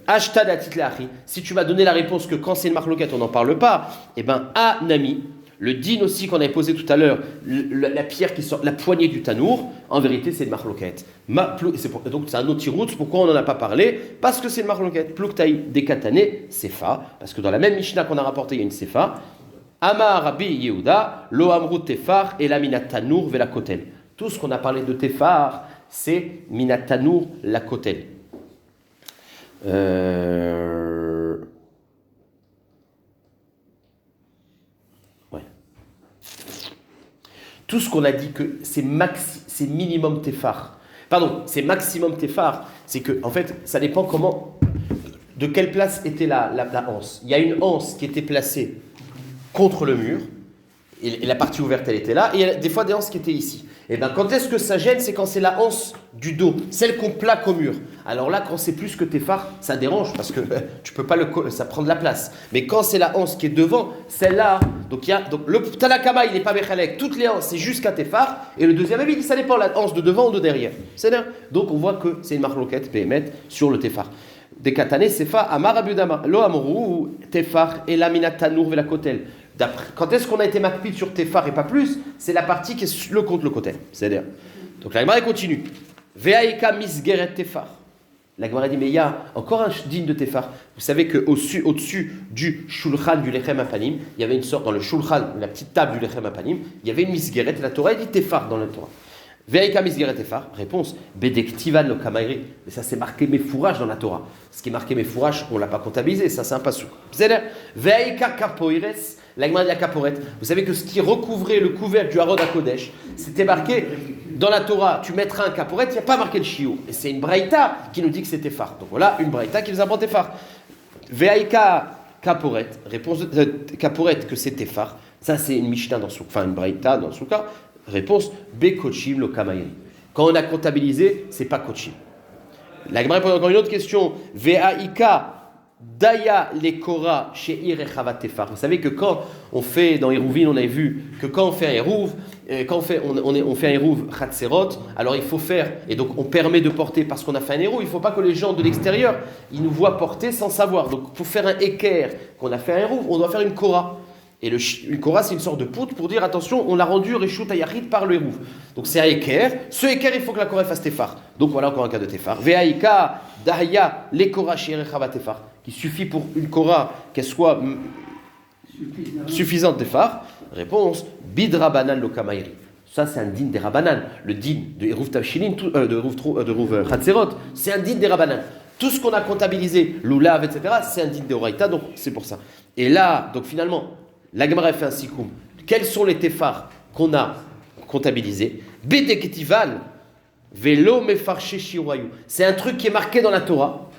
hashtag atitleachi, si tu m'as donné la réponse que quand c'est une marloquette, on n'en parle pas, et ben, Nami, le din aussi qu'on avait posé tout à l'heure, la pierre qui sort, la poignée du tanour, en vérité c'est une marloquette. Donc c'est un autre tirout, pourquoi on n'en a pas parlé? Parce que c'est une marloquette. Pluktaï dekatane, sefa, parce que dans la même Mishnah qu'on a rapporté, il y a une sefa. Amar Rabbi Yehuda, lo amrut tefar, et la minat tanour ve la kotel. Tout ce qu'on a parlé de tefar, c'est minat tanour la kotel. Tout ce qu'on a dit que c'est minimum tefar. Pardon, c'est maximum tefar. C'est que, en fait, ça dépend de quelle place était la anse. Il y a une anse qui était placée contre le mur, et la partie ouverte, elle était là, et il y a des fois des anses qui étaient ici. Et bien, quand est-ce que ça gêne? C'est quand c'est la anse du dos, celle qu'on plaque au mur. Alors là, quand c'est plus que tefar, ça dérange, parce que tu peux pas ça prend de la place. Mais quand c'est la anse qui est devant, celle-là, donc le Tanakama, il n'est pas Mechalek, toutes les anses, c'est jusqu'à tefar, et le deuxième avis, ça dépend, la anse de devant ou de derrière. C'est-à-dire, donc on voit que c'est une marloquette, Béhémet, sur le tefar. Des katané, sefa, amar abudama, lo amru, tefar, et la minat tanour ve la kotel. Quand est-ce qu'on a été makpid sur tefar et pas plus? C'est la partie qui est le contre le kotel. C'est-à-dire, donc la Gemara continue. Ve'aika misgeret tefar. La Gemara dit, mais il y a encore un digne de tefar. Vous savez qu'au-dessus du shulchan du lechem apanim, il y avait une sorte, dans le shulchan, la petite table du lechem apanim, il y avait une misgeret, et la Torah dit tefar dans la Torah. Ve'aika misgeret tefar. Réponse, bedektivan lo kamairi. Mais ça c'est marqué mefourage dans la Torah. Ce qui est marqué mefourage, on ne l'a pas comptabilisé, ça c'est un passouk. Ve'aika kapoires. La Gemara de la caporette. Vous savez que ce qui recouvrait le couvercle du Harod HaKodesh, c'était marqué dans la Torah, tu mettras un caporette, il n'y a pas marqué le shiur. Et c'est une braïta qui nous dit que c'était phare. Donc voilà, une braïta qui nous apprend phare. Ve'aika caporette, réponse caporette que c'était phare. Ça c'est une Mishnah une braïta dans son cas. Réponse Bekochim lo kamayim. Quand on a comptabilisé, c'est pas kochim. La Gemara pose encore une autre question. Ve'aika Daya lekora chez Irechavat Tefar. Vous savez que quand on fait dans Hérouvine, on avait vu que quand on fait un Hérouv, quand on fait un Hérouv Chatserot, alors il faut faire, et donc on permet de porter parce qu'on a fait un Hérouv, il ne faut pas que les gens de l'extérieur, ils nous voient porter sans savoir. Donc pour faire un Eker, qu'on a fait un Hérouv, on doit faire une Kora. Et une Kora, c'est une sorte de poutre pour dire attention, on l'a rendu Reshut Hayachid par le Hérouv. Donc c'est un Eker. Ce Eker, il faut que la Kora fasse Tefar. Donc voilà encore un cas de Tefar. Ve'aika Daya lekora chez Irechavat Tefar. Il suffit pour une Kora qu'elle soit suffisante des phares. Réponse Bidrabanan lo kamairi. Ça, c'est un din des Rabanan. Le din de Hérouv Tavshilin, de Hérouv Chatserot, c'est un din des Rabanan. Tout ce qu'on a comptabilisé, l'Oulav, etc., c'est un din de Horaïta, donc c'est pour ça. Et là, donc finalement, la Gemara fait un sikoum. Quels sont les tefars qu'on a comptabilisés? Bedektival, velo mefarché shiurayou. C'est un truc qui est marqué dans la Torah,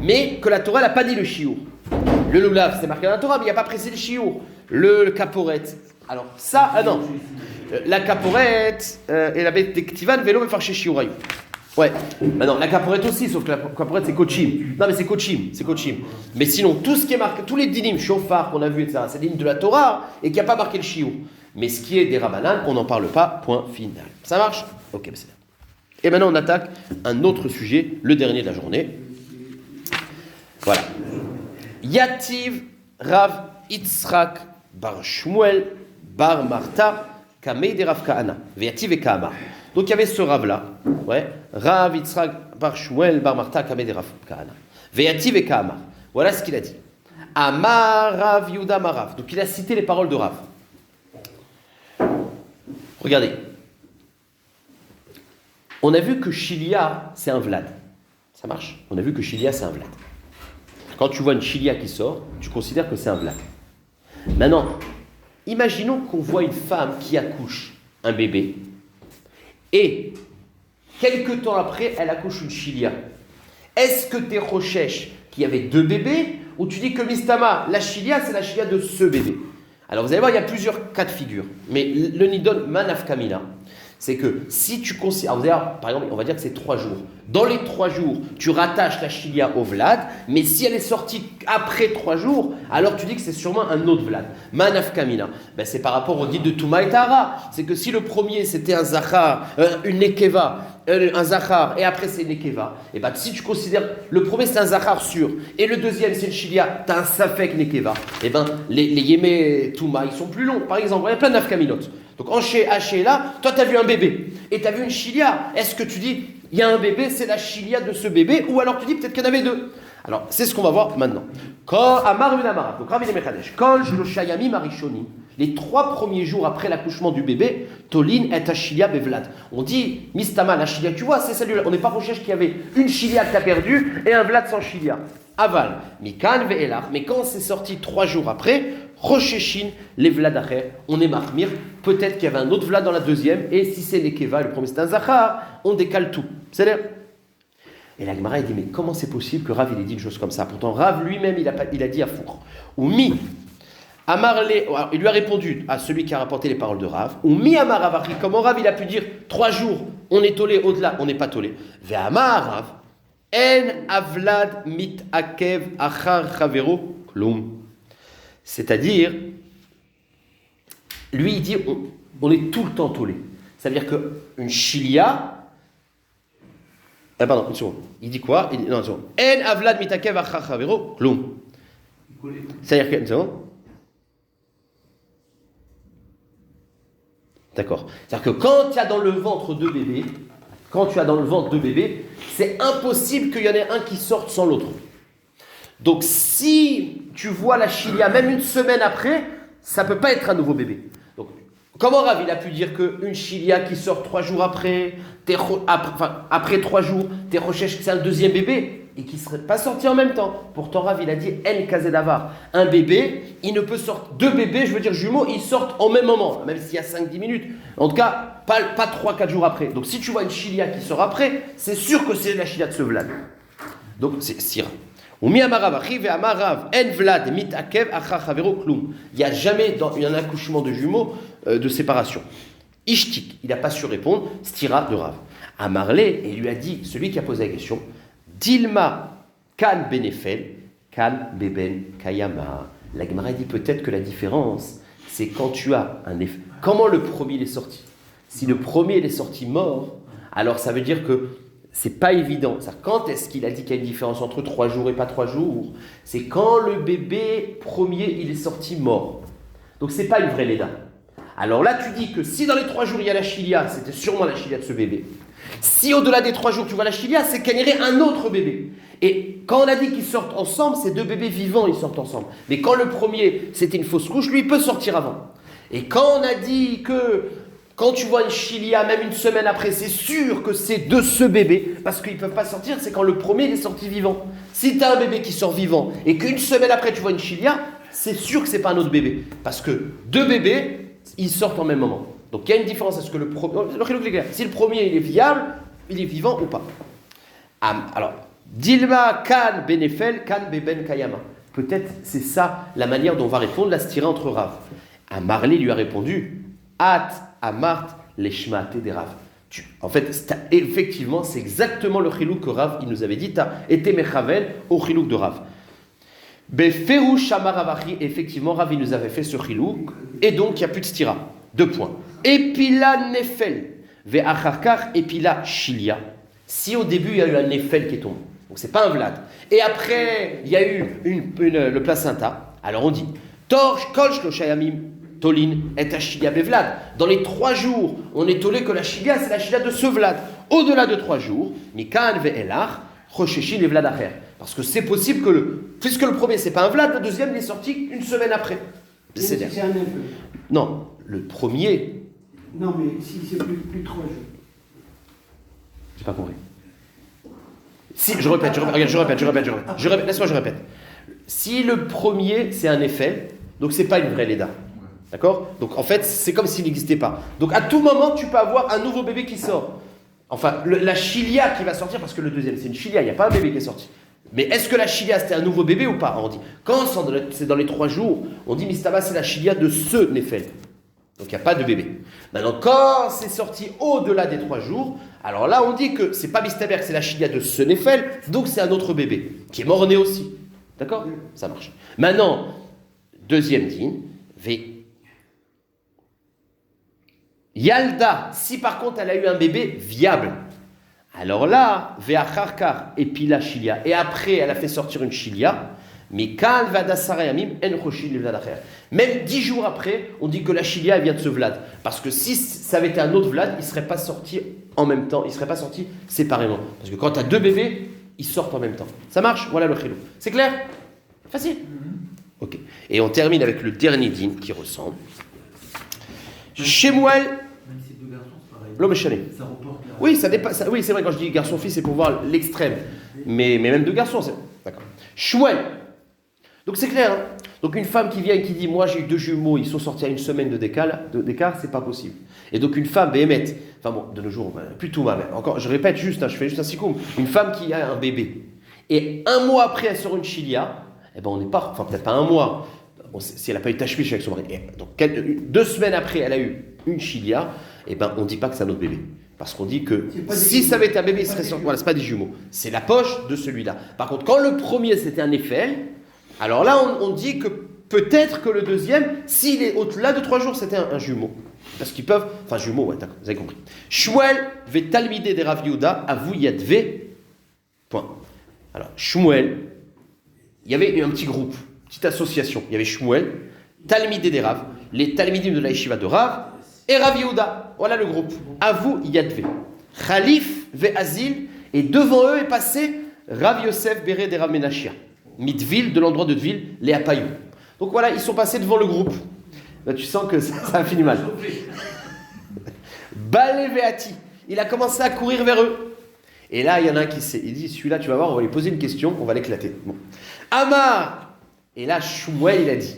mais que la Torah n'a pas dit le shiur. Le lulav, c'est marqué dans la Torah, mais il n'y a pas précisé le shiur. Le caporette. Alors ça, non. La caporette et la bedektival, velo mefarché shiurayou. Ouais, maintenant la caporette aussi, sauf que la caporette c'est kochim. Non mais c'est kochim. Mais sinon, tout ce qui est marqué, tous les dinim, shofar qu'on a vu, etc., c'est dinim de la Torah et qui n'a pas marqué le shiur. Mais ce qui est des Rabbanan, on n'en parle pas, point final. Ça marche? Ok, c'est bien. Et maintenant on attaque un autre sujet, le dernier de la journée. Voilà. Yativ Rav Yitzchak bar Shmuel bar Marta kamei de Rav Kahana. Yativ et Kahama. Donc il y avait ce Rav-là, ouais, Rav Yitzchak bar Shmuel bar Marta kamei de Rav Kahana. Yativ et Kahama. Voilà ce qu'il a dit. Amar Rav Yuda Marav. Donc il a cité les paroles de Rav. Regardez. On a vu que Chilia, c'est un Vlad. Ça marche? On a vu que Chilia, c'est un Vlad. Quand tu vois une chilia qui sort, tu considères que c'est un vlad. Maintenant, imaginons qu'on voit une femme qui accouche un bébé et quelques temps après, elle accouche une chilia. Est-ce que tu es rochèche qu'il y avait deux bébés ou tu dis que Mistama, la chilia, c'est la chilia de ce bébé? Alors vous allez voir, il y a plusieurs cas de figure. Mais le nidon manaf kamina, c'est que si tu considères, vous allez voir, par exemple, on va dire que c'est 3 jours. Dans les 3 jours, tu rattaches la chilia au vlad, mais si elle est sortie après 3 jours, alors tu dis que c'est sûrement un autre vlad. Manaf kamina, ben c'est par rapport au dit de Touma et Tara. C'est que si le premier c'était un zachar, une nekeva, un zachar, et après c'est une nekeva, et ben si tu considères le premier c'est un zachar sûr, et le deuxième c'est une chilia, tu as un safek nekeva, et ben les yémé Touma ils sont plus longs. Par exemple, il y a plein de nafkaminot. Donc en haché là, toi tu as vu un bébé et tu as vu une chilia. Est-ce que tu dis il y a un bébé, c'est la chilia de ce bébé, ou alors tu dis peut-être qu'il y en avait deux? Alors c'est ce qu'on va voir maintenant. Quand Amar une Amara, donc Rav Mekadesh, quand je le shayami marishoni, les 3 premiers jours après l'accouchement du bébé, Tolin et chilia bevlad. On dit Mistama la chilia, tu vois, c'est celle-là. On n'est pas recherche qu'il y avait une chilia que tu as perdue et un vlad sans chilia. Aval, Mikan ve'elach, mais quand c'est sorti 3 jours après, Rocheshin, les vladacher, on est marmir, peut-être qu'il y avait un autre vlad dans la deuxième, et si c'est l'ekeva, le premier c'est un zachar, on décale tout. C'est-à-dire, et la Gemara dit, mais comment c'est possible que Rav il ait dit une chose comme ça? Pourtant Rav lui-même il a dit à Four, ou mi, Amarle, il lui a répondu à celui qui a rapporté les paroles de Rav, ou mi Amar Avachi, comment Rav il a pu dire 3 jours, on est tolé, au-delà, on n'est pas tolé. Ve Amar Rav, en avlad mit akev achar chavero klum. C'est-à-dire, lui il dit on est tout le temps tolé. Ça veut dire qu'une chilia. Pardon, une seconde. Il dit quoi? Non, une seconde. En avlad mitakev achar chavero klum. C'est-à-dire que. Une seconde. D'accord. C'est-à-dire que quand tu as dans le ventre deux bébés, c'est impossible qu'il y en ait un qui sorte sans l'autre. Donc si tu vois la chilia, même une semaine après, ça ne peut pas être un nouveau bébé. Donc comment Rav il a pu dire qu'une chilia qui sort 3 jours après, après 3 jours, t'es recherches que c'est un deuxième bébé et qui ne serait pas sorti en même temps? Pourtant Rav il a dit En kazedavar, un bébé, il ne peut sortir, 2 bébés, je veux dire jumeaux, ils sortent en même moment, même s'il y a 5-10 minutes. En tout cas, pas 3-4 jours après. Donc si tu vois une chilia qui sort après, c'est sûr que c'est la chilia de ce vlad. Donc c'est sira. Il n'y a jamais dans un accouchement de jumeaux de séparation. Ishtik, il n'a pas su répondre, stira de Rav. Amarlé, et lui a dit, celui qui a posé la question, Dilma kan benefel, kan beben kayama. La Gemara dit peut-être que la différence, c'est quand tu as un effet. Comment le premier est sorti? Si le premier est sorti mort, alors ça veut dire que c'est pas évident. Quand est-ce qu'il a dit qu'il y a une différence entre 3 jours et pas 3 jours? C'est quand le bébé premier il est sorti mort. Donc c'est pas une vraie léda. Alors là tu dis que si dans les 3 jours il y a la chilia, c'était sûrement la chilia de ce bébé. Si au-delà des 3 jours tu vois la chilia, c'est qu'il y aurait un autre bébé. Et quand on a dit qu'ils sortent ensemble, c'est 2 bébés vivants, ils sortent ensemble. Mais quand le premier c'était une fausse couche, lui il peut sortir avant. Et quand on a dit que quand tu vois une chilia, même une semaine après, c'est sûr que c'est de ce bébé, parce qu'ils ne peuvent pas sortir, c'est quand le premier il est sorti vivant. Si tu as un bébé qui sort vivant, et qu'une semaine après tu vois une chilia, c'est sûr que ce n'est pas un autre bébé. Parce que 2 bébés, ils sortent en même moment. Donc il y a une différence. Est-ce que le premier, si le premier il est viable, il est vivant ou pas? Alors, Dilma kan benefel, kan beben kayama. Peut-être c'est ça la manière dont on va répondre la stira entre Rav. Marley lui a répondu, At Amart l'eshmate des Rav. En fait, effectivement, c'est exactement le chilouk que Rav il nous avait dit. Tu as été mechavel au chilouk de Rav. Beferou shamaravachi, effectivement, Rav il nous avait fait ce chilouk. Et donc, il n'y a plus de stira. 2 points. Epila nefel, ve'acharkar epila shilia. Si au début, il y a eu un nefel qui est tombé, donc c'est pas un vlad. Et après, il y a eu le placenta. Alors on dit, torch kolch lo shayamim. Tolin et Achilia Bevlad. Dans les 3 jours, on est tolé que la chilia, c'est la chilia de ce vlad. Au-delà de 3 jours, Mikan ve'elach, Rocheshin et Vlad acher. Parce que c'est possible que puisque le premier c'est pas un vlad, le deuxième il est sorti une semaine après. C'est un peu. Non, le premier. Non, mais si c'est plus de 3 jours. J'ai pas compris. Si, je répète, laisse-moi je répète. Si le premier, c'est un Eiffel, donc c'est pas une vraie Léda. D'accord? Donc en fait, c'est comme s'il n'existait pas. Donc à tout moment, tu peux avoir un nouveau bébé qui sort. Enfin, la chilia qui va sortir, parce que le deuxième, c'est une chilia, il n'y a pas un bébé qui est sorti. Mais est-ce que la chilia, c'était un nouveau bébé ou pas? On dit, quand c'est dans les 3 jours, on dit, Mistaba, c'est la chilia de ce Néphel. Donc il n'y a pas de bébé. Maintenant, quand c'est sorti au-delà des 3 jours, alors là, on dit que c'est pas Mistaber, c'est la chilia de ce Néphel, donc c'est un autre bébé, qui est mort-né aussi. D'accord? Ça marche. Maintenant, deuxième digne, V. Yalda, si par contre elle a eu un bébé viable, alors là, Ve'acharkar, et puis la chilia, et après elle a fait sortir une chilia, mais quand même 10 jours après, on dit que la chilia elle vient de ce Vlad. Parce que si ça avait été un autre Vlad, il ne serait pas sorti en même temps, il ne serait pas sorti séparément. Parce que quand tu as 2 bébés, ils sortent en même temps. Ça marche? Voilà le chilou. C'est clair? Facile? Ok. Et on termine avec le dernier din qui ressemble. Shemuel. Même si 2 garçons, c'est pareil. L'homme échalé. Ça reporte la... Oui, ça dépasse. Oui, c'est vrai, quand je dis garçon-fille, c'est pour voir l'extrême. Mais même 2 garçons, c'est. D'accord. Shmuel. Donc c'est clair. Hein, donc une femme qui vient et qui dit, moi j'ai eu 2 jumeaux, ils sont sortis à 1 semaine d'écart, c'est pas possible. Et donc une femme, béhémeth, enfin bon, de nos jours, plutôt mal. Encore, je répète juste, hein, je fais juste un sikoum. Une femme qui a un bébé, et 1 mois après elle sort une chilia, eh ben on n'est pas, enfin peut-être pas 1 mois, si elle n'a pas eu tachmish avec son mari, donc 2 semaines après elle a eu une chilia, eh ben on ne dit pas que c'est un autre bébé. Parce qu'on dit que si ça avait été un bébé, il serait sorti. Voilà, c'est pas des jumeaux. C'est la poche de celui-là. Par contre, quand le premier c'était un Eiffel, alors là on dit que peut-être que le deuxième, s'il est au-delà de 3 jours, c'était un jumeau. Parce qu'ils peuvent. Enfin, jumeaux, ouais, d'accord, vous avez compris. Shmuel ve talmidé de Rav Yehuda, avou yadve. Point. Alors, Shmuel, il y avait un petit groupe, petite association. Il y avait Shmuel, talmidé des Rav, les talmidim de la yeshiva de Rav, et Rav Yehuda. Voilà le groupe. Avou yadve. Khalif ve Azil, et devant eux est passé Rav Yosef Béré des Rav Menachia. Midville, de l'endroit de Dville, les Apayou. Donc voilà, ils sont passés devant le groupe. Là, tu sens que ça a fini mal. Balé Veati, il a commencé à courir vers eux. Et là, il y en a un qui sait. Il dit, celui-là, tu vas voir, on va lui poser une question, on va l'éclater. Bon. Amar. Et là, Shmuel, il a dit.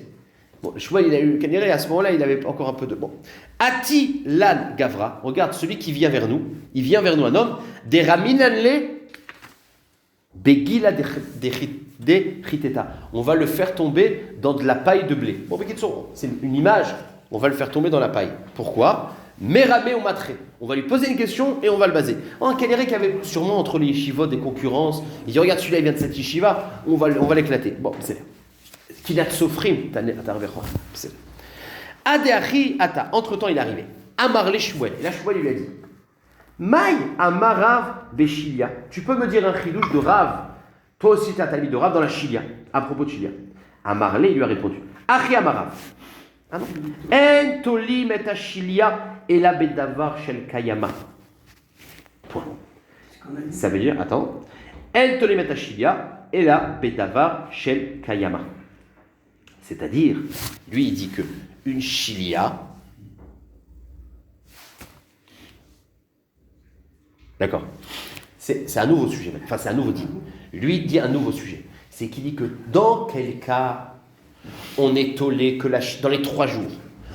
Bon, Shmuel, il a eu Kanéré, à ce moment-là, il avait encore un peu de. Bon. Ati Lan Gavra, regarde, celui qui vient vers nous, il vient vers nous, un homme, des Raminanle, Begila des Riteta. On va le faire tomber dans de la paille de blé. Bon, c'est une image, on va le faire tomber dans la paille. Pourquoi? Méramé ou matré. On va lui poser une question et on va le baser. Un Kanéré qui avait sûrement entre les yeshivot des concurrences. Il dit, regarde, celui-là, il vient de cette yeshiva, on va l'éclater. Bon, c'est Kinat Sofrim, c'est Adeachi Ata. Entre-temps, il est arrivé. Amar le Shmuel. Et là, Shmuel, il lui a dit, Maï Amarav Beshilia. Tu peux me dire un chidouche de Rav? Toi aussi, tu as un talmid de Rav dans la Chilia. À propos de Chilia. Amarle, il lui a répondu, Achi Amarav. Ah non. En tolim et Chilia et la bedavar shel kayama. Point. Ça veut dire, attends. En tolim et Chilia et la bedavar shel kayama. C'est-à-dire, lui, il dit que une chilia. D'accord. C'est un nouveau sujet. Enfin, c'est un nouveau dit. Lui dit un nouveau sujet. C'est qu'il dit que dans quel cas on est tollé que dans les 3 jours.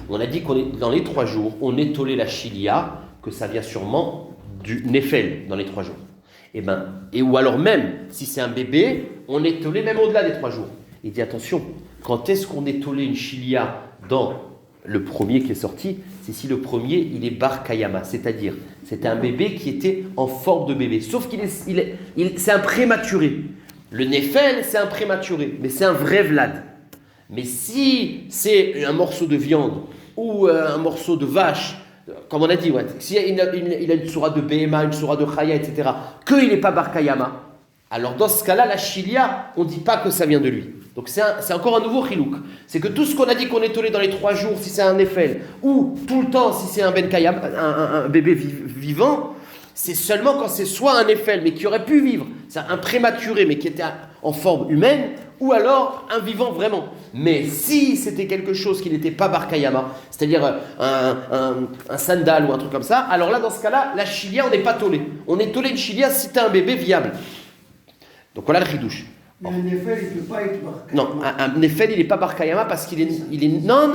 On a dit qu'on est dans les 3 jours, on est tollé la chilia, que ça vient sûrement du Néphel dans les 3 jours. Et ou alors même, si c'est un bébé, on est tollé même au-delà des 3 jours. Il dit attention, quand est-ce qu'on est tollé une chilia dans le premier qui est sorti? C'est si le premier, il est bar kayama, c'est-à-dire, c'était un bébé qui était en forme de bébé. Sauf c'est un prématuré. Le Néphel, c'est un prématuré, mais c'est un vrai Vlad. Mais si c'est un morceau de viande ou un morceau de vache, comme on a dit, ouais, si il a une soura de Behema, une soura de Chaya, etc., qu'il n'est pas bar kayama, alors dans ce cas-là, la chilia, on ne dit pas que ça vient de lui. Donc c'est encore un nouveau chilouk. C'est que tout ce qu'on a dit qu'on est tollé dans les 3 jours, si c'est un Eiffel, ou tout le temps si c'est un Ben Kayam, un bébé vivant, c'est seulement quand c'est soit un Eiffel, mais qui aurait pu vivre, c'est un prématuré, mais qui était en forme humaine, ou alors un vivant vraiment. Mais si c'était quelque chose qui n'était pas Bar Kayama, c'est-à-dire un sandal ou un truc comme ça, alors là, dans ce cas-là, la chilia, on n'est pas tollé. On est tollé une chilia si tu as un bébé viable. Donc voilà le chidouche. Mais un effet, il ne peut pas être marqué. Non, un Nefel, il n'est pas Bar Kayama parce qu'il est. Non,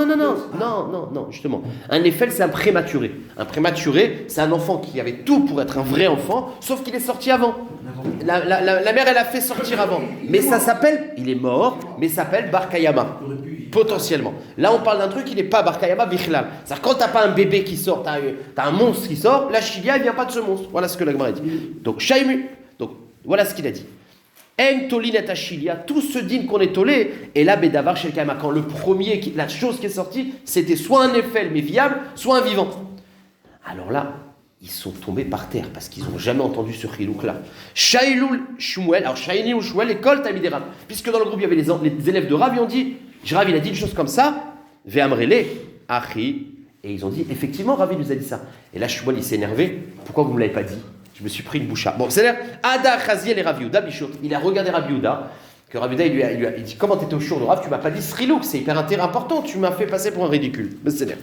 justement. Un Nefel, c'est un prématuré. Un prématuré, c'est un enfant qui avait tout pour être un vrai enfant, sauf qu'il est sorti avant. La mère, elle a fait sortir avant. Mais ça s'appelle. Il est mort, mais ça s'appelle Bar Kayama. Potentiellement. Là, on parle d'un truc qui n'est pas Bar Kayama Bichlal. C'est-à-dire, quand tu n'as pas un bébé qui sort, tu as un monstre qui sort, la Chilia, elle ne vient pas de ce monstre. Voilà ce que la Gemara dit. Donc, Shaimu. Donc, voilà ce qu'il a dit. En tolin et achilia, tout ce din qu'on est tolé, et là, Bédavar chez le Kaima, quand le premier, la chose qui est sortie, c'était soit un Eiffel mais viable, soit un vivant. Alors là, ils sont tombés par terre parce qu'ils n'ont jamais entendu ce chilouk-là. Shailul Shmuel, alors Shailul Shmuel, l'école Tamid Rav, puisque dans le groupe il y avait les élèves de Rav, ils ont dit, Rav il a dit une chose comme ça, Ve'amrele, Achi, et ils ont dit, effectivement, Rav il nous a dit ça. Et là, Shmuel il s'est énervé, pourquoi vous ne me l'avez pas dit? Je me suis pris une boucha. Bon, c'est-à-dire, Ada Chaziel et Rav Yehuda Bishot. Il a regardé Rav Yehuda, que Rav Yehuda, il dit, comment tu étais au shour de Rav, tu m'as pas dit Srilouk, c'est hyper important, tu m'as fait passer pour un ridicule. Mais c'est-à-dire,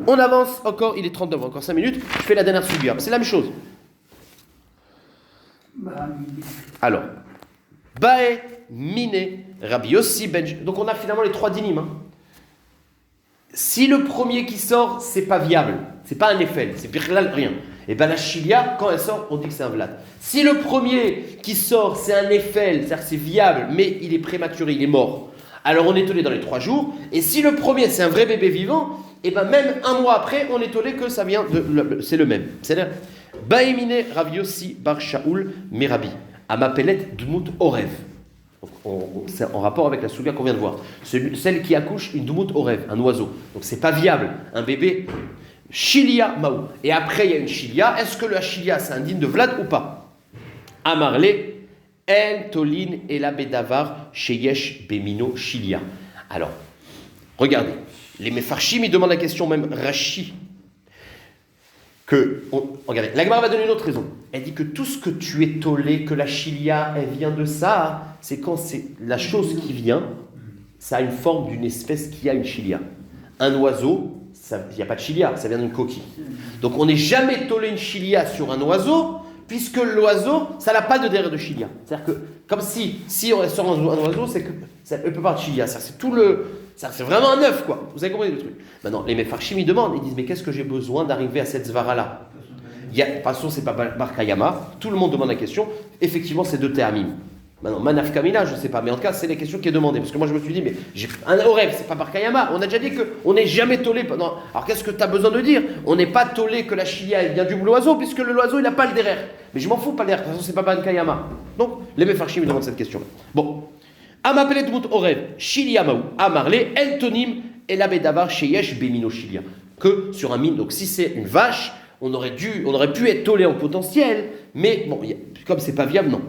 on avance encore, il est 39, encore 5 minutes, je fais la dernière sugia. C'est la même chose. Alors, Bae, Mine, Rabbi Yossi, Benj. Donc on a finalement les 3 dynimes. Hein. Si le premier qui sort, c'est pas viable, c'est pas un Eiffel, c'est Birlal, rien. Et bien la Chilia, quand elle sort, on dit que c'est un Vlad. Si le premier qui sort, c'est un Eiffel, c'est-à-dire que c'est viable, mais il est prématuré, il est mort, alors on est tollé dans les 3 jours. Et si le premier, c'est un vrai bébé vivant, et bien même un mois après, on est tollé que ça vient c'est le même. C'est-à-dire, Baemine Rav Yossi Bar Shaoul Merabi, Amapelet Dmut Orev. C'est en rapport avec la souga qu'on vient de voir. Celle qui accouche une Dmut Orev, un oiseau. Donc c'est pas viable, un bébé. Chilia Maou. Et après, il y a une Chilia. Est-ce que la Chilia, c'est un digne de Vlad ou pas? Amarle, En Tolin et la Bedavar, Sheyesh Bemino Chilia. Alors, regardez. Les Mefarshim, ils demandent la question, même Rashi. Regardez, la Gemara va donner une autre raison. Elle dit que tout ce que tu es tollé, que la Chilia, elle vient de ça, c'est quand c'est la chose qui vient, ça a une forme d'une espèce qui a une Chilia. Un oiseau, il n'y a pas de chilia, ça vient d'une coquille. Donc on n'est jamais tollé une chilia sur un oiseau, puisque l'oiseau, ça n'a pas de derrière de chilia. C'est-à-dire que, comme si on sort un oiseau, c'est que ça ne peut pas de chilia. C'est c'est vraiment un œuf, quoi. Vous avez compris le truc. Maintenant, les Mefarshim, ils demandent, ils disent, mais qu'est-ce que j'ai besoin d'arriver à cette zvara-là? De toute façon, c'est pas Bar Kayama. Tout le monde demande la question. Effectivement, c'est 2 théamim. Maintenant, Manaf Kamina, je ne sais pas, mais en tout cas, c'est les questions qui est demandée. Parce que moi, je me suis dit, mais au rêve, c'est pas Bar Kayama. On a déjà dit qu'on n'est jamais tollé. Non. Alors, qu'est-ce que tu as besoin de dire? On n'est pas tollé que la chilia vient du l'oiseau, puisque l'oiseau, il n'a pas le derrière. Mais je m'en fous, pas le derrière. De toute façon, c'est pas Bar Kayama. Donc, les Mefarshim, ils demandent cette question. Bon. Amapelet Mut Orev, Chilia Maou, Amarle, Entonim, et la Bedavar, Sheyesh, Bemino Chilia. Que sur un mine, donc si c'est une vache, on aurait pu être tollé en potentiel, mais bon, comme c'est pas viable, non.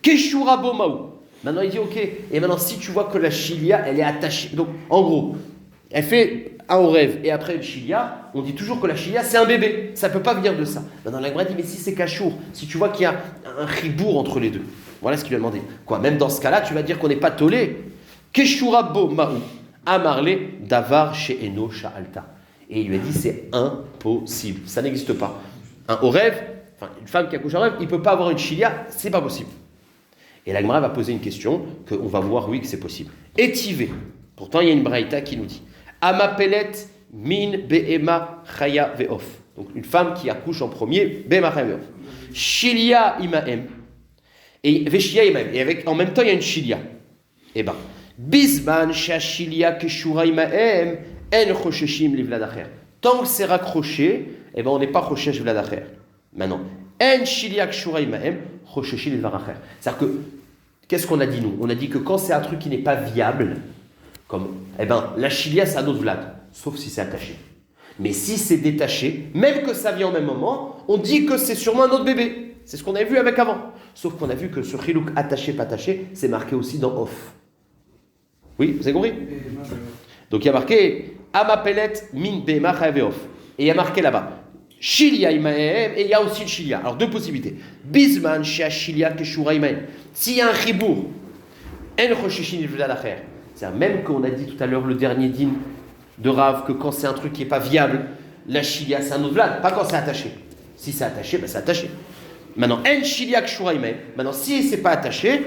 Keshura Bomaou. Maintenant, il dit, ok, et maintenant, si tu vois que la chilia, elle est attachée, donc, en gros, elle fait un Orev, et après une chilia, on dit toujours que la chilia, c'est un bébé, ça ne peut pas venir de ça. Maintenant, la Gemara dit, mais si c'est Kachour, si tu vois qu'il y a un ribour entre les deux, voilà ce qu'il lui a demandé. Quoi, même dans ce cas-là, tu vas dire qu'on n'est pas tollé. Keshura Bomaou, Amarle, Davar, She'eno, Sha'alta. Et il lui a dit, c'est impossible, ça n'existe pas. Un Orev, enfin, une femme qui accouche un Orev, il ne peut pas avoir une chilia, c'est pas possible. Et la Gemara va poser une question qu'on va voir, oui, que c'est possible. Étivé. Pourtant, il y a une braïta qui nous dit Amapelet min be'ema chaya ve'of. Donc, une femme qui accouche en premier, be'ema chaya ve'of. Chilia imaem. Et ve'shia imaem. Et avec, en même temps, il y a une chilia. Eh bien, bisman she'ashilia keshura imaem en chosheshim livlad acher. Tant que c'est raccroché, eh ben, on n'est pas choshesh livlad acher. Maintenant, en chilia keshura imaem chosheshim livlad acher. C'est-à-dire que qu'est-ce qu'on a dit nous? On a dit que quand c'est un truc qui n'est pas viable, comme, eh ben, la chilia c'est un autre vlad, sauf si c'est attaché. Mais si c'est détaché, même que ça vient au même moment, on dit que c'est sûrement un autre bébé. C'est ce qu'on avait vu avec avant. Sauf qu'on a vu que ce chilouk attaché, pas attaché, c'est marqué aussi dans off. Oui, vous avez compris? Donc il y a marqué Amapelet min be'ema chayav off. Et il y a marqué là-bas Chilia imaem, et il y a aussi le chilia. Alors 2 possibilités. Bisman shea chilia keshura imaem. S'il y a un chibour, en choshishin livlad acher. C'est-à-dire même qu'on a dit tout à l'heure le dernier din de Rav que quand c'est un truc qui n'est pas viable, la chilia c'est un autre vlad, pas quand c'est attaché. Si c'est attaché, ben c'est attaché. Maintenant, en chilia keshura imaem. Maintenant, si c'est pas attaché,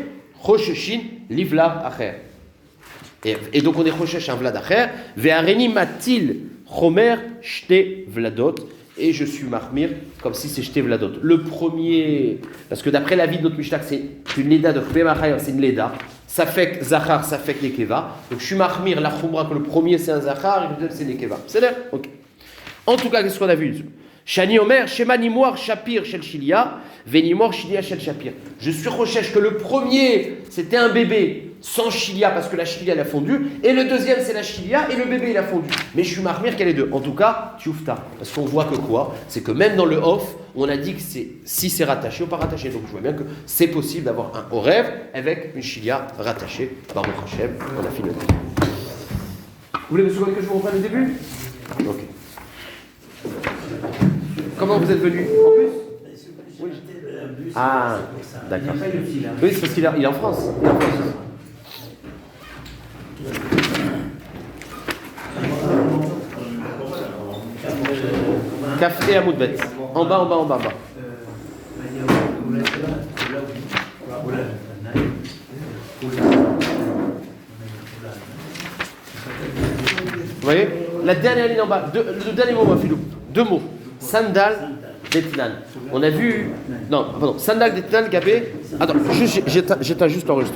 Chosheshin livla acher. Et donc on est Choshesh un vlad acher. Ve'areni matil chomer shte vladot. Et je suis marmir comme si c'est shte vladot. Le premier, parce que d'après l'avis de notre Mishnah, c'est une leda de Chbemachayim, c'est une leda. Ça fait que zachar, ça fait que nekeva. Donc je suis marmir la chumra que le premier c'est un zachar et le deuxième c'est nekeva. C'est là. Ok. En tout cas, qu'est-ce qu'on a vu? Shani Omer, Shema Nimoir Shapir Shel Shilia, Venimoir Shilia Shel Shapir. Je suis recherche que le premier c'était un bébé sans Shilia parce que la Shilia elle a fondu, et le deuxième c'est la Shilia et le bébé il a fondu. Mais je suis marmir qu'elle est deux. En tout cas, Tioufta. Parce qu'on voit que quoi? C'est que même dans le off, on a dit que c'est si c'est rattaché ou pas rattaché. Donc je vois bien que c'est possible d'avoir un au rêve avec une Shilia rattachée. Baruch Hashem, on a fini. Vous voulez me souvenir que je vous reprenne le début? Ok. Comment vous êtes venu? En bus? Oui. Ah, d'accord. Oui, c'est parce qu'il est en France. Il est en France. Café à Moudbet. En bas. Vous voyez? La dernière ligne en bas, le dernier mot, Philou. Deux mots. Sandal, Detnan. On a vu. Non, pardon. Sandal, Detnan, Gabé. Attends, j'éteins juste l'enregistrement.